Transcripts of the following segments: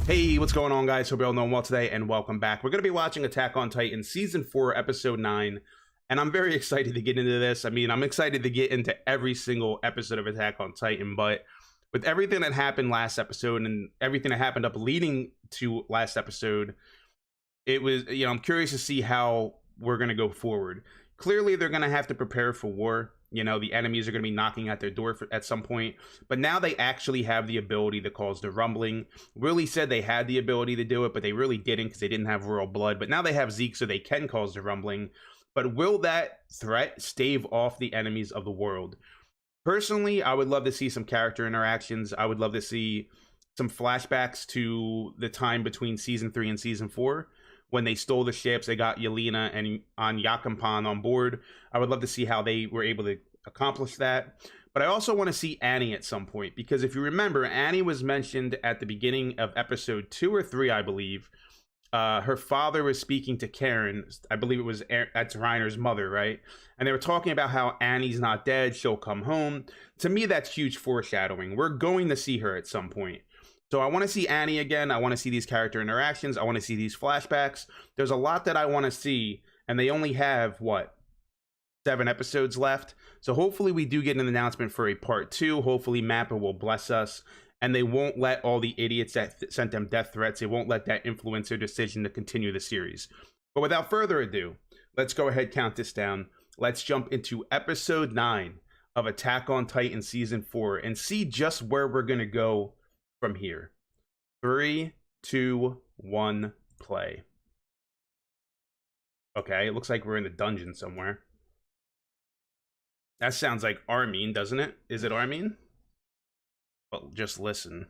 Hey, what's going on, guys? Hope you're all doing well today, and welcome back. We're going to be watching Attack on Titan Season 4, Episode 9, and I'm very excited to get into this. I mean, I'm excited to get into every single episode of Attack on Titan, but with everything that happened last episode and everything that happened up leading to last episode, it was, I'm curious to see how we're going to go forward. Clearly, they're going to have to prepare for war. The enemies are going to be knocking at their door at some point, but now they actually have the ability to cause the rumbling. Willie said they had the ability to do it, but they really didn't because they didn't have royal blood. But now they have Zeke, so they can cause the rumbling. But will that threat stave off the enemies of the world? Personally, I would love to see some character interactions. I would love to see some flashbacks to the time between Season 3 and Season 4. When they stole the ships, they got Yelena and Yakampan on board. I would love to see how they were able to accomplish that. But I also want to see Annie at some point, because if you remember, Annie was mentioned at the beginning of episode 2 or 3, I believe. Her father was speaking to Karen. I believe it was that's Reiner's mother, right? And they were talking about how Annie's not dead. She'll come home. To me, that's huge foreshadowing. We're going to see her at some point. So I want to see Annie again. I want to see these character interactions. I want to see these flashbacks. There's a lot that I want to see, and they only have, 7 episodes left. So hopefully we do get an announcement for a part 2. Hopefully Mappa will bless us, and they won't let all the idiots that sent them death threats, they won't let that influence their decision to continue the series. But without further ado, let's go ahead, count this down. Let's jump into episode 9 of Attack on Titan Season 4 and see just where we're going to go from here. 3, 2, 1, play. Okay, it looks like we're in the dungeon somewhere. That sounds like Armin, doesn't it? Is it Armin? Well, just listen.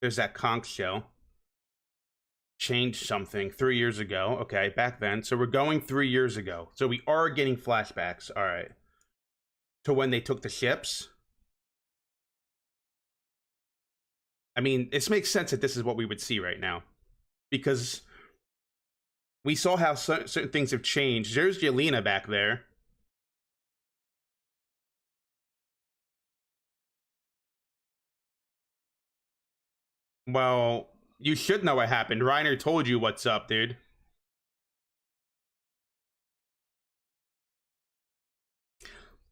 There's that conch shell. Changed something 3 years ago. Okay, back then. So we're going 3 years ago. So we are getting flashbacks. All right. To when they took the ships. I mean, this makes sense that this is what we would see right now, because we saw how certain things have changed. There's Yelena back there. Well, you should know what happened. Reiner told you what's up, dude.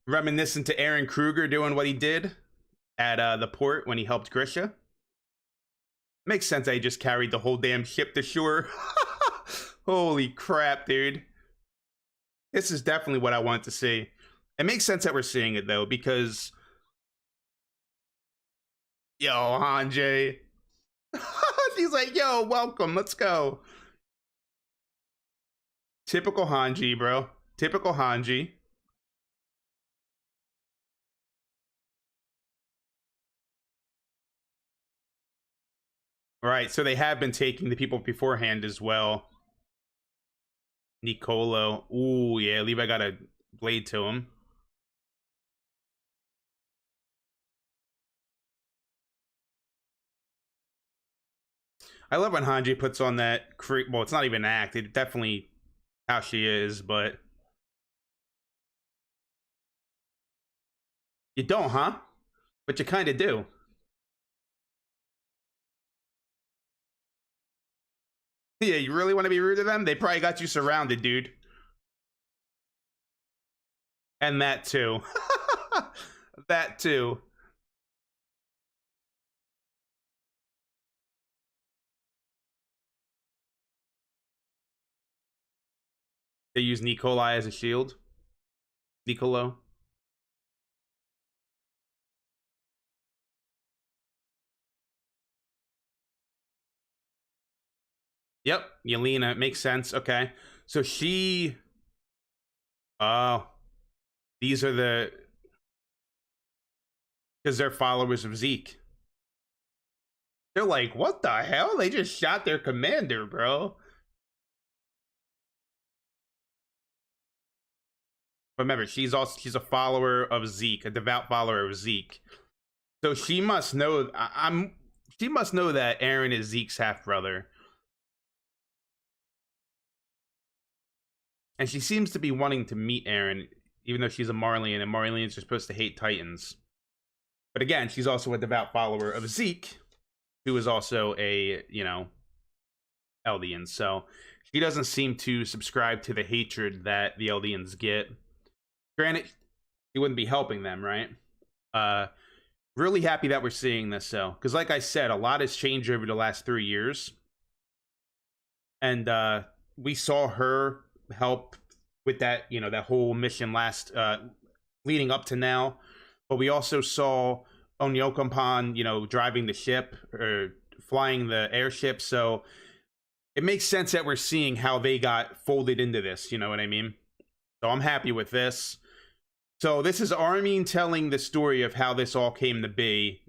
Reminiscent to Aaron Kruger doing what he did at the port when he helped Grisha. Makes sense that he just carried the whole damn ship to shore. Holy crap, dude. This is definitely what I want to see. It makes sense that we're seeing it, though, because... Yo, Hanji. She's like, yo, welcome, let's go. Typical Hanji, bro. Typical Hanji. Right, so they have been taking the people beforehand as well. Nicolo. Ooh, yeah, Levi got a blade to him. I love when Hanji puts on that well, it's not even an act. It's definitely how she is, but... You don't, huh? But you kind of do. Yeah, you really want to be rude to them? They probably got you surrounded, dude. And that too. That too. They use Nikolai as a shield. Nicolo. Yep, Yelena. It makes sense. Okay. So she... Oh. These are the... Because they're followers of Zeke. They're like, what the hell? They just shot their commander, bro. But remember, she's a follower of Zeke, a devout follower of Zeke. So she must know... She must know that Eren is Zeke's half-brother. And she seems to be wanting to meet Eren, even though she's a Marleyan, and Marleyans are supposed to hate Titans. But again, she's also a devout follower of Zeke, who is also a, Eldian. So she doesn't seem to subscribe to the hatred that the Eldians get. Granted, she wouldn't be helping them, right? Uh, really happy that we're seeing this, though, because like I said, a lot has changed over the last 3 years, and we saw her help with that, that whole mission last, leading up to now. But we also saw Onyokampan, driving the ship or flying the airship. So it makes sense that we're seeing how they got folded into this. You know what I mean? So I'm happy with this. So this is Armin telling the story of how this all came to be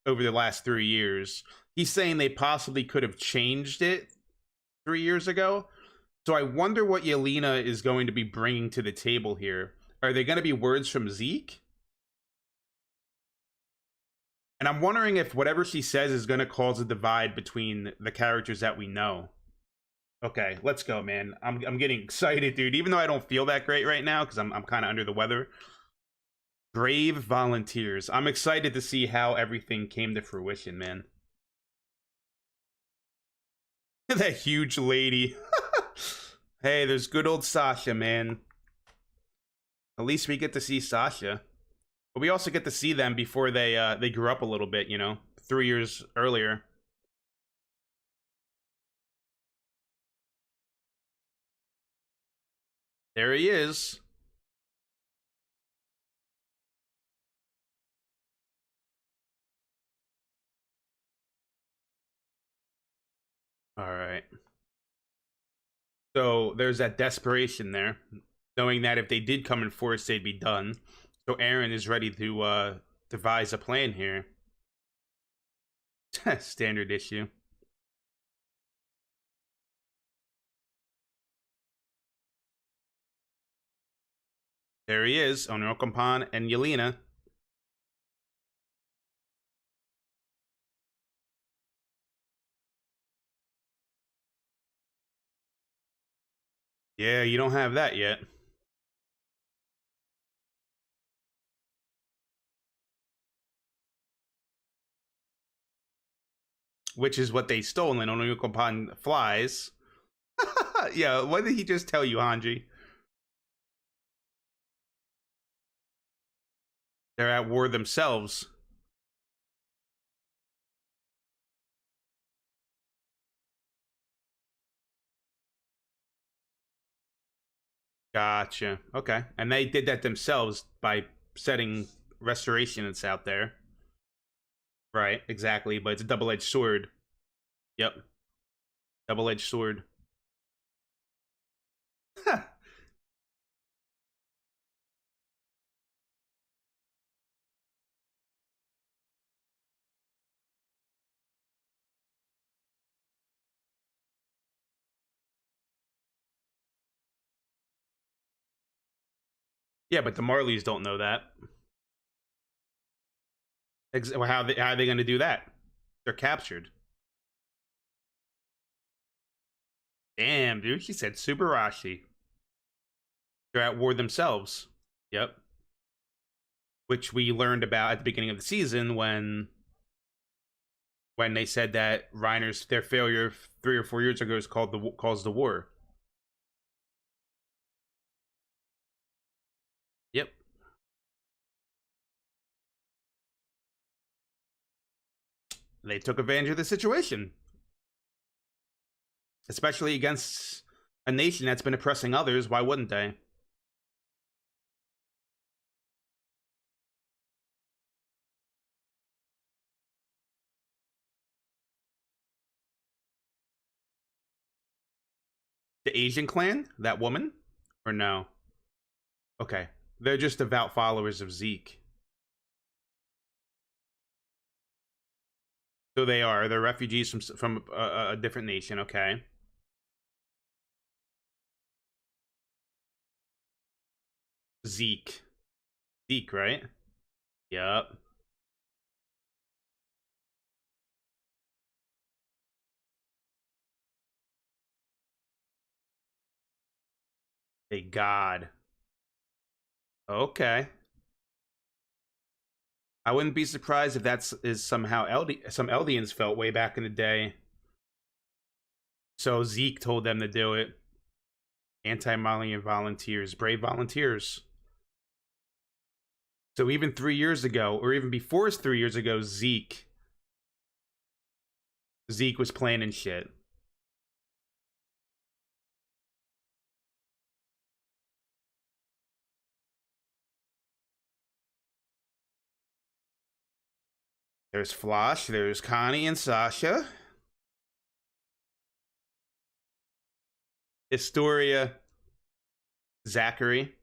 over the last 3 years. He's saying they possibly could have changed it 3 years ago. So I wonder what Yelena is going to be bringing to the table here. Are they going to be words from Zeke? And I'm wondering if whatever she says is going to cause a divide between the characters that we know. Okay, let's go, man. I'm getting excited, dude. Even though I don't feel that great right now because I'm kind of under the weather. Brave volunteers. I'm excited to see how everything came to fruition, man. That huge lady. Hey, there's good old Sasha, man. At least we get to see Sasha. But we also get to see them before they grew up a little bit, 3 years earlier. There he is. All right. So there's that desperation there, knowing that if they did come in force, they'd be done. So Aaron is ready to devise a plan here. Standard issue. There he is, Onrokampan and Yelena. Yeah, you don't have that yet. Which is what they stole, and Onrokampan flies. Yeah, what did he just tell you, Hanji? They're at war themselves. Gotcha. Okay. And they did that themselves by setting restorations out there. Right, exactly. But it's a double edged sword. Yep. Double edged sword. Yeah, but the Marleys don't know that. How are they going to do that? They're captured. Damn, dude. She said Subarashi. They're at war themselves. Yep. Which we learned about at the beginning of the season when they said that Reiner's their failure 3 or 4 years ago is called the caused the war. Yep. They took advantage of the situation, especially against a nation that's been oppressing others. Why wouldn't they? The Asian clan, that woman, or no? Okay, they're just devout followers of Zeke. So they are. They're refugees from a different nation. Okay. Zeke. Zeke, right? Yep. A god. Okay. I wouldn't be surprised if that's is somehow some Eldians felt way back in the day. So Zeke told them to do it. Anti-Malian volunteers, brave volunteers. So even 3 years ago, or even before 3 years ago, Zeke was planning shit. There's Flash, there's Connie and Sasha. Historia, Zachary.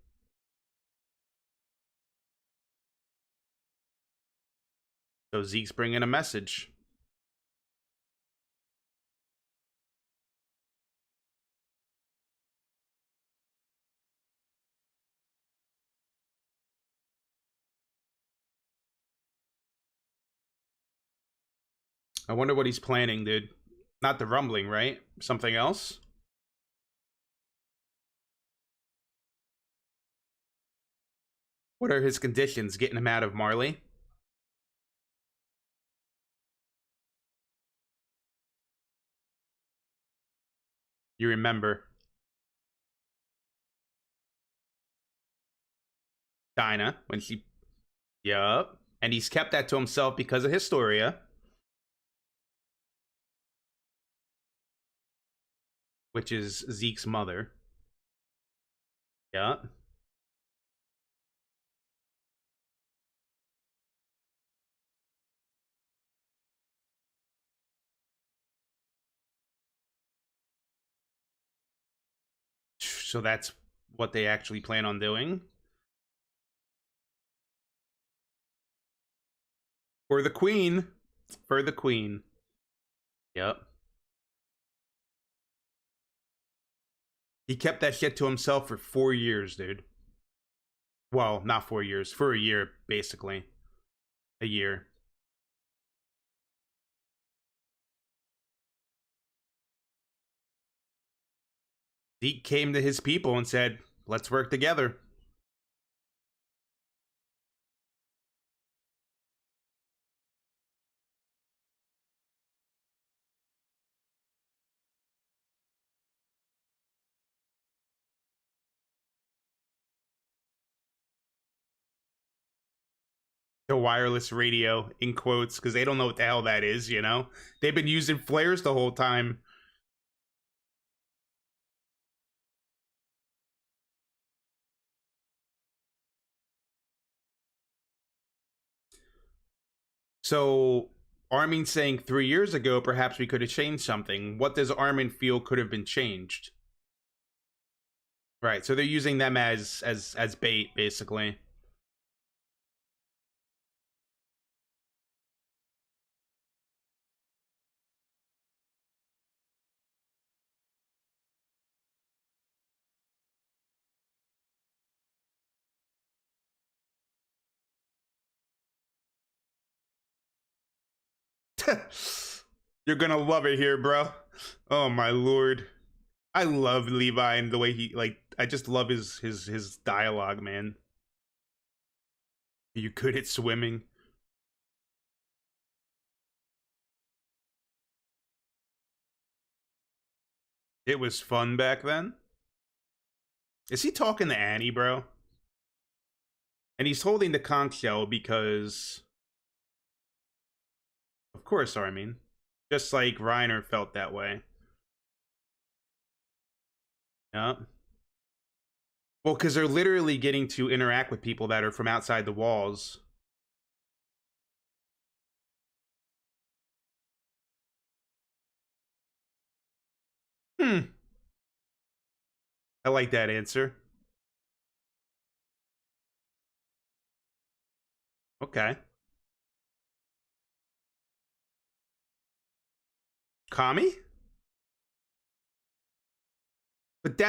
So Zeke's bringing a message. I wonder what he's planning, dude. Not the rumbling, right? Something else? What are his conditions getting him out of Marley? You remember Dinah when she... Yup. And he's kept that to himself because of Historia. Which is Zeke's mother. Yeah. So that's what they actually plan on doing. For the queen. For the queen. Yep. He kept that shit to himself for 4 years, dude. Well, not 4 years. For a year, basically. A year. Zeke came to his people and said, let's work together. The wireless radio, in quotes, because they don't know what the hell that is, you know? They've been using flares the whole time. So Armin saying 3 years ago, perhaps we could have changed something. What does Armin feel could have been changed? Right. So they're using them as bait, basically. You're gonna love it here, bro. Oh my lord. I love Levi and the way he I just love his dialogue, man. Are you good at swimming? It was fun back then. Is he talking to Annie, bro? And he's holding the conch shell because, of course, Armin. Just like Reiner felt that way. Yeah. Well, because they're literally getting to interact with people that are from outside the walls. I like that answer. Okay. Kami? But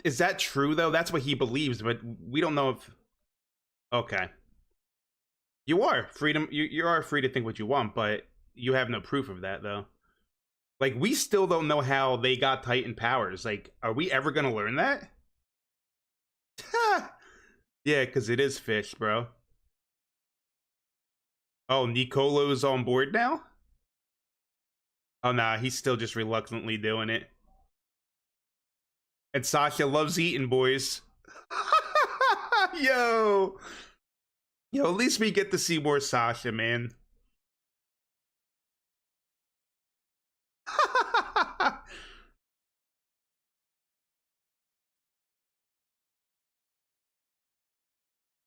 is that true though? That's what he believes, but we don't know if... Okay. You are freedom. You are free to think what you want, but you have no proof of that though. Like, we still don't know how they got Titan powers. Like, are we ever gonna learn that? Yeah, because it is fish, bro. Oh, Nicolo's on board now? Oh, nah, he's still just reluctantly doing it. And Sasha loves eating, boys. Yo. Yo, at least we get to see more Sasha, man.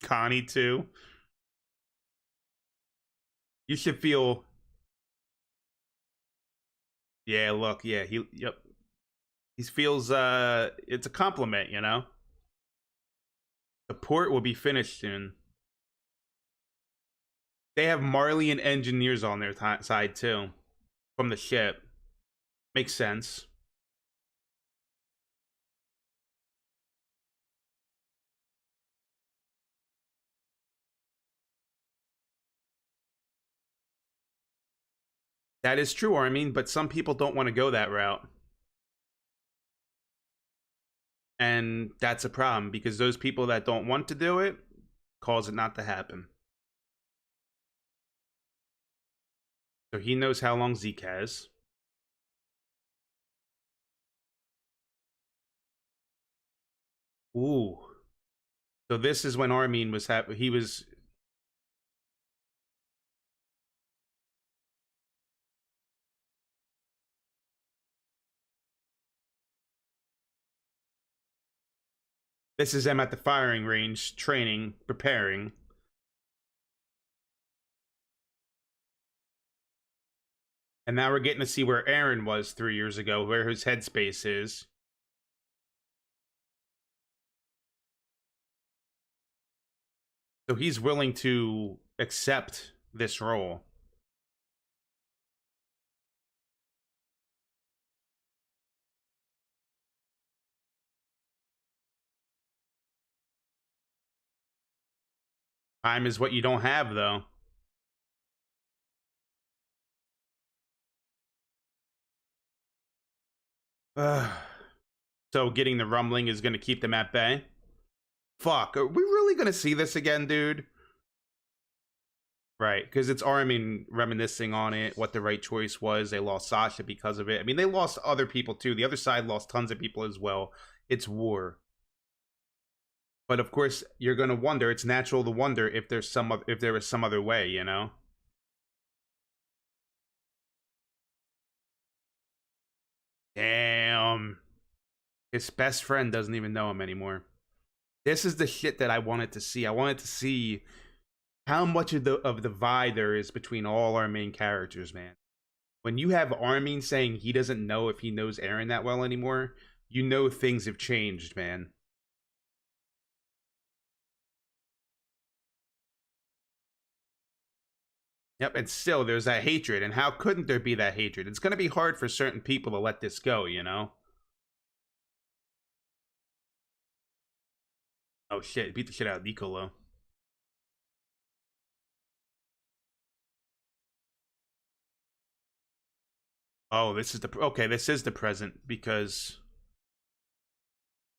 Connie, too. You should feel. Yeah, look, yeah, yep. He feels, it's a compliment, you know? The port will be finished soon. They have Marleyan engineers on their side, too. From the ship. Makes sense. That is true, Armin, but some people don't want to go that route. And that's a problem because those people that don't want to do it cause it not to happen. So he knows how long Zeke has. Ooh. So this is when Armin was he was. This is them at the firing range, training, preparing. And now we're getting to see where Aaron was 3 years ago, where his headspace is. So he's willing to accept this role. Time is what you don't have, though. So getting the rumbling is going to keep them at bay. Fuck, are we really going to see this again, dude? Right, because it's Armin reminiscing on it, what the right choice was. They lost Sasha because of it. I mean, they lost other people too. The other side lost tons of people as well. It's war. But of course, you're gonna wonder. It's natural to wonder if there's if there was some other way, you know? Damn, his best friend doesn't even know him anymore. This is the shit that I wanted to see. I wanted to see how much of the vibe there is between all our main characters, man. When you have Armin saying he doesn't know if he knows Aaron that well anymore, you know things have changed, man. Yep, and still there's that hatred, and how couldn't there be that hatred? It's gonna be hard for certain people to let this go, you know? Oh shit, beat the shit out of Nicolo. Oh, this is the okay. This is the present because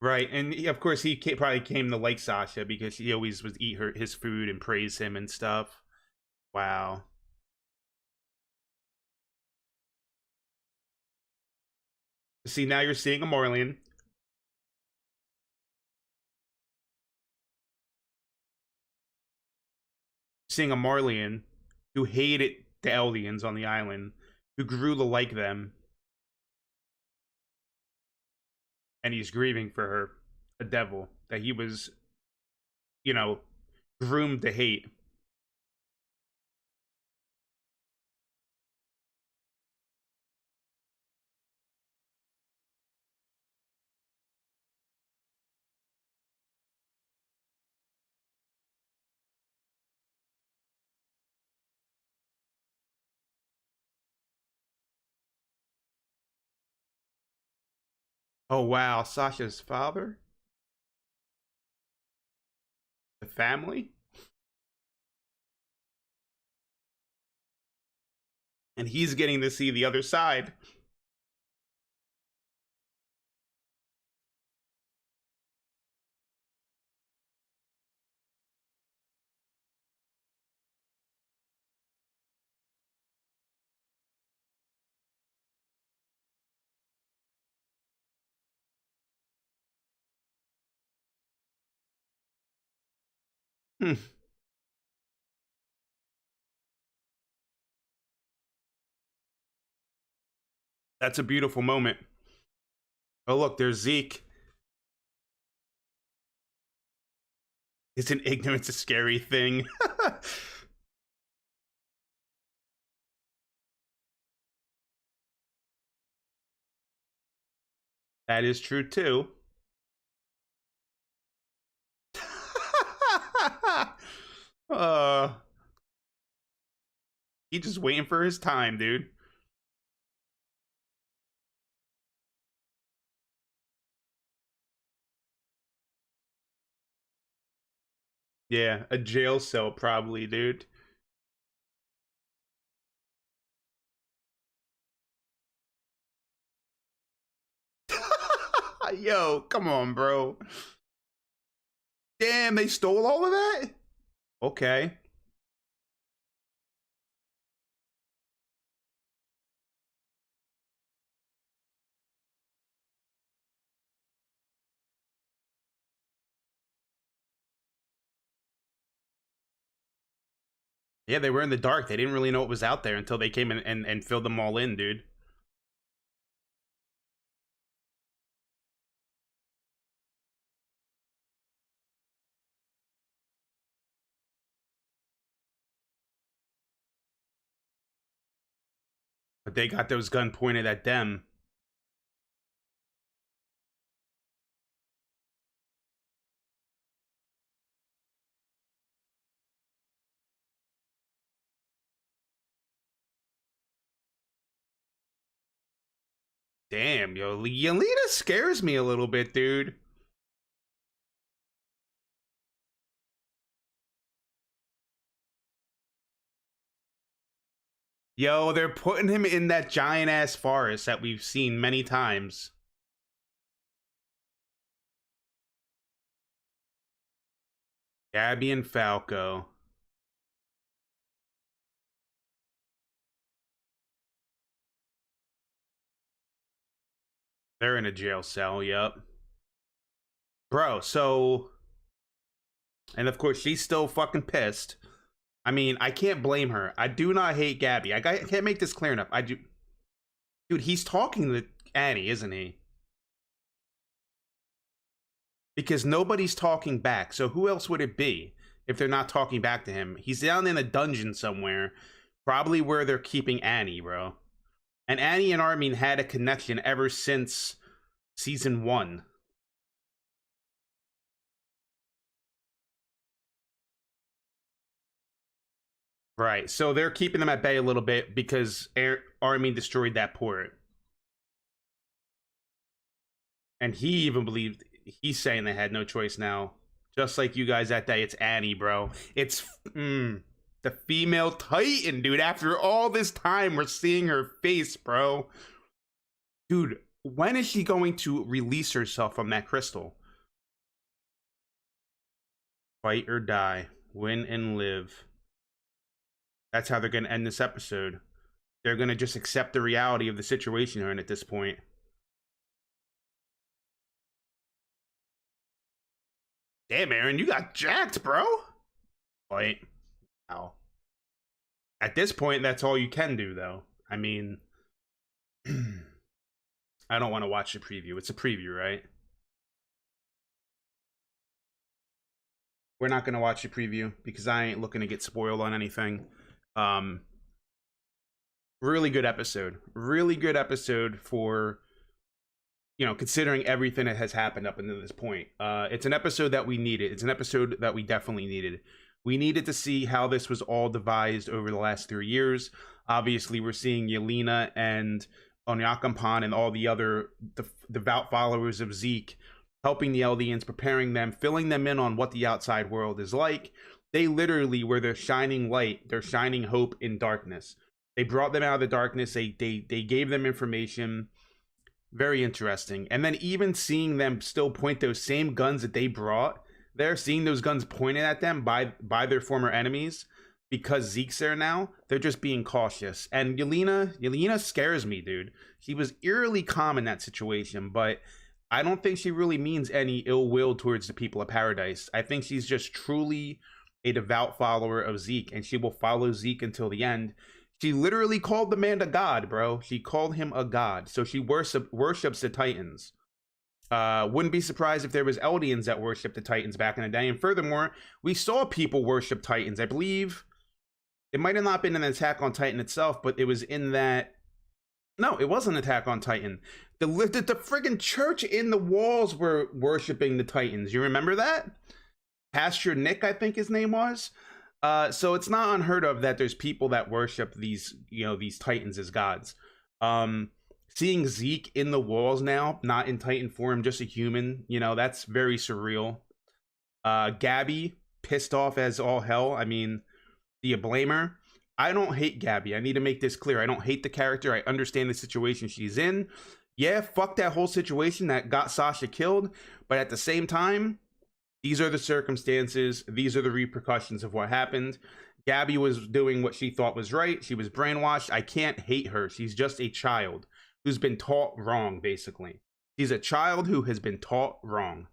right, and of course he probably came to like Sasha because he always would eat his food and praise him and stuff. Wow. See, now you're seeing a Marleyan, seeing a Marleyan who hated the Eldians on the island, who grew to like them, and he's grieving for her, a devil that he was, you know, groomed to hate. Oh wow, Sasha's father, the family, and he's getting to see the other side. Hmm. That's a beautiful moment. Oh, look, there's Zeke. Isn't ignorance a scary thing? That is true too. uh, he just waiting for his time, dude. Yeah, a jail cell probably, dude. Yo, come on, bro. Damn, they stole all of that? Okay. Yeah, they were in the dark. They didn't really know what was out there until they came in and filled them all in, dude. But they got those gun pointed at them. Damn, yo, Yelena scares me a little bit, dude. Yo, they're putting him in that giant ass forest that we've seen many times. Gabby and Falco. They're in a jail cell, yep. Bro, so. And of course, she's still fucking pissed. I mean, I can't blame her. I do not hate Gabby. I can't make this clear enough. I do. Dude, he's talking to Annie, isn't he? Because nobody's talking back. So who else would it be if they're not talking back to him? He's down in a dungeon somewhere, probably where they're keeping Annie, bro. And Annie and Armin had a connection ever since season 1. Right. So they're keeping them at bay a little bit because Armin destroyed that port. And he even believed, he's saying they had no choice now. Just like you guys that day, it's Annie, bro. It's the female Titan, dude. After all this time, we're seeing her face, bro. Dude, when is she going to release herself from that crystal? Fight or die. Win and live. That's how they're going to end this episode. They're going to just accept the reality of the situation they're in at this point. Damn, Aaron, you got jacked, bro. Fight. Wow. At this point, that's all you can do, though. I mean, I don't want to watch the preview. It's a preview, right? We're not going to watch the preview because I ain't looking to get spoiled on anything. Um, really good episode. Really good episode for, you know, considering everything that has happened up until this point. It's an episode that we needed. It's an episode that we definitely needed. We needed to see how this was all devised over the last 3 years. Obviously, we're seeing Yelena and Onyakampan and all the other devout followers of Zeke helping the Eldians, preparing them, filling them in on what the outside world is like. They literally were their shining light, their shining hope in darkness. They brought them out of the darkness. They gave them information. Very interesting. And then even seeing them still point those same guns that they brought, they're seeing those guns pointed at them by their former enemies because Zeke's there now. They're just being cautious. And Yelena scares me, dude. She was eerily calm in that situation, but I don't think she really means any ill will towards the people of Paradise. I think she's just truly a devout follower of Zeke, and she will follow Zeke until the end. She literally called the man a god, bro. She called him a god. So she worships the Titans. Wouldn't be surprised if there was Eldians that worshiped the Titans back in the day. And furthermore, we saw people worship Titans. I believe it might have not been an Attack on Titan itself, but it was in that. No, it wasn't Attack on Titan. The friggin' church in the walls were worshiping the Titans. You remember that? Pastor Nick, I think his name was. So it's not unheard of that there's people that worship these, these Titans as gods. Seeing Zeke in the walls now, not in Titan form, just a human, that's very surreal. Gabby, pissed off as all hell. I mean, do you blame her? I don't hate Gabby. I need to make this clear. I don't hate the character. I understand the situation she's in. Yeah, fuck that whole situation that got Sasha killed. But at the same time, these are the circumstances. These are the repercussions of what happened. Gabby was doing what she thought was right. She was brainwashed. I can't hate her. She's just a child who's been taught wrong, basically. She's a child who has been taught wrong.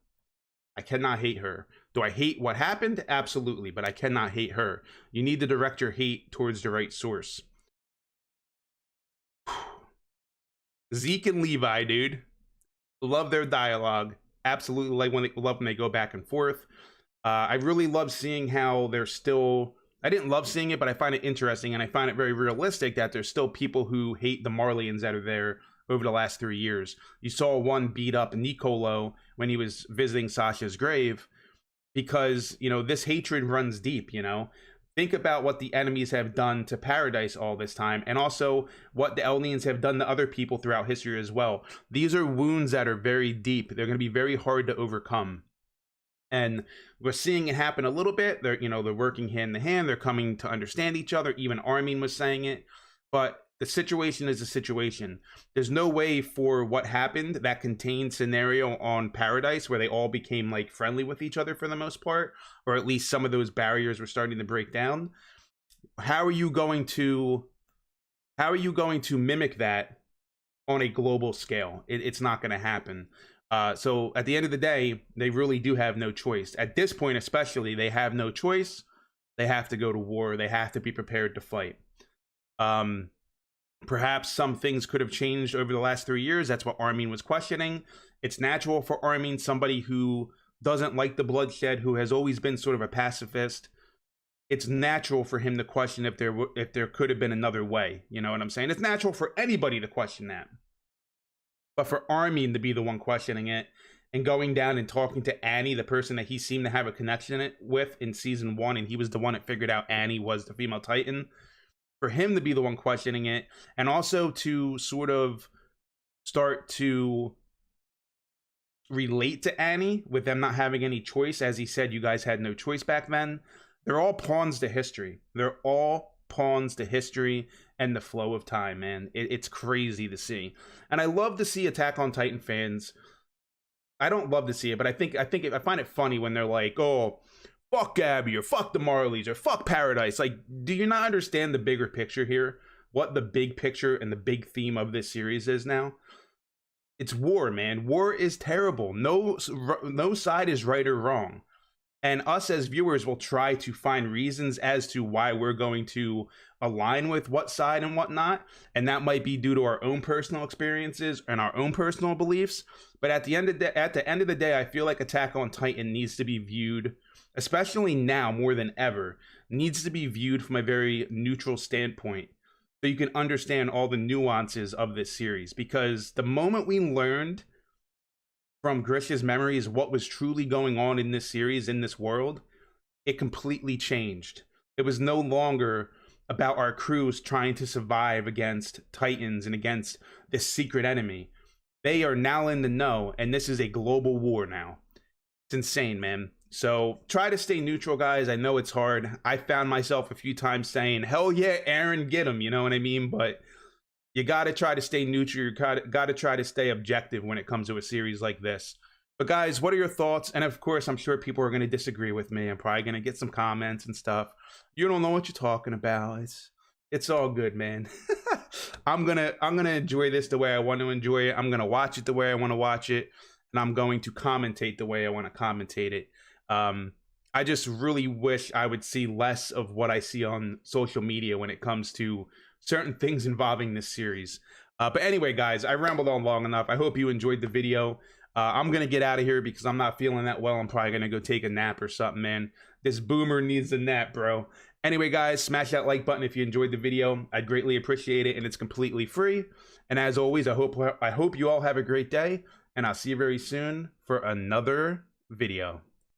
I cannot hate her. Do I hate what happened? Absolutely, but I cannot hate her. You need to direct your hate towards the right source. Zeke and Levi, dude. Love their dialogue. Absolutely love when they go back and forth. I really love seeing how they're still... I didn't love seeing it, but I find it interesting, and I find it very realistic that there's still people who hate the Marleyans that are there over the last 3 years. You saw one beat up Nicolo when he was visiting Sasha's grave because, this hatred runs deep, Think about what the enemies have done to Paradise all this time, and also what the Eldians have done to other people throughout history as well. These are wounds that are very deep. They're going to be very hard to overcome. And we're seeing it happen a little bit. They're working hand in hand. They're coming to understand each other. Even Armin was saying it. But the situation is a situation. There's no way for what happened, that contained scenario on Paradise, where they all became friendly with each other for the most part, or at least some of those barriers were starting to break down. How are you going to mimic that on a global scale? It's not going to happen. So at the end of the day, they really do have no choice. At this point, especially, they have no choice. They have to go to war. They have to be prepared to fight. Perhaps some things could have changed over the last 3 years. That's what Armin was questioning. It's natural for Armin, somebody who doesn't like the bloodshed, who has always been sort of a pacifist. It's natural for him to question if there could have been another way. You know what I'm saying? It's natural for anybody to question that. But for Armin to be the one questioning it and going down and talking to Annie, the person that he seemed to have a connection with in season 1, and he was the one that figured out Annie was the female Titan, for him to be the one questioning it, and also to sort of start to relate to Annie with them not having any choice. As he said, you guys had no choice back then. They're all pawns to history. They're all pawns to history and the flow of time, man. It's crazy to see. And I love to see Attack on Titan fans. I don't love to see it, but I find it funny when they're like, oh, fuck Gabby, or fuck the Marleys, or fuck Paradise. Do you not understand the bigger picture here? What the big picture and the big theme of this series is now? It's war, man. War is terrible. No side is right or wrong. And us as viewers will try to find reasons as to why we're going to align with what side and what not. And that might be due to our own personal experiences and our own personal beliefs. But at the end of the day, I feel like Attack on Titan needs to be viewed, especially now more than ever, needs to be viewed from a very neutral standpoint, so you can understand all the nuances of this series. Because the moment we learned from Grish's memories what was truly going on in this series, in this world, it completely changed. It was no longer about our crews trying to survive against Titans and against this secret enemy. They are now in the know, and this is a global war now. It's insane, man. So try to stay neutral, guys. I know it's hard. I found myself a few times saying, hell yeah, Aaron, get him. You know what I mean? But you got to try to stay neutral. You got to try to stay objective when it comes to a series like this. But guys, what are your thoughts? And of course, I'm sure people are going to disagree with me. I'm probably going to get some comments and stuff. You don't know what you're talking about. It's all good, man. I'm gonna enjoy this the way I want to enjoy it. I'm gonna watch it the way I want to watch it, and I'm going to commentate the way I want to commentate it. I just really wish I would see less of what I see on social media when it comes to certain things involving this series. But anyway, guys, I rambled on long enough. I hope you enjoyed the video. I'm going to get out of here because I'm not feeling that well. I'm probably going to go take a nap or something, man. This boomer needs a nap, bro. Anyway, guys, smash that like button if you enjoyed the video. I'd greatly appreciate it, and it's completely free. And as always, I hope you all have a great day, and I'll see you very soon for another video.